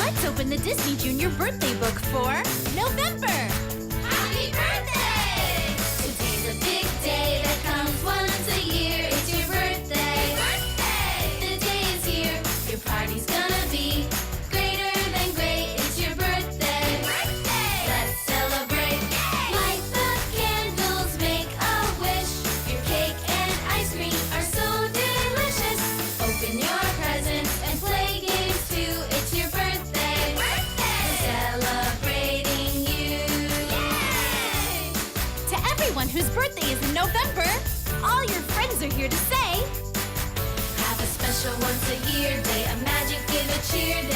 Let's open the Disney Junior birthday book for November! Happy birthday! Today's a big day that comes once a year. It's your birthday. Birthday! The day is here. Your party's gonna be greater than great. It's your birthday. Birthday! Let's celebrate. Yay! Light the candles, make a wish. Your cake and ice cream are so delicious. Open your presents and play games too. It's your birthday. Birthday! Celebrating you. Yay! To everyone whose birthday is in November, all your friends are here to say, Have a special once a year day, a magic, give a cheer day.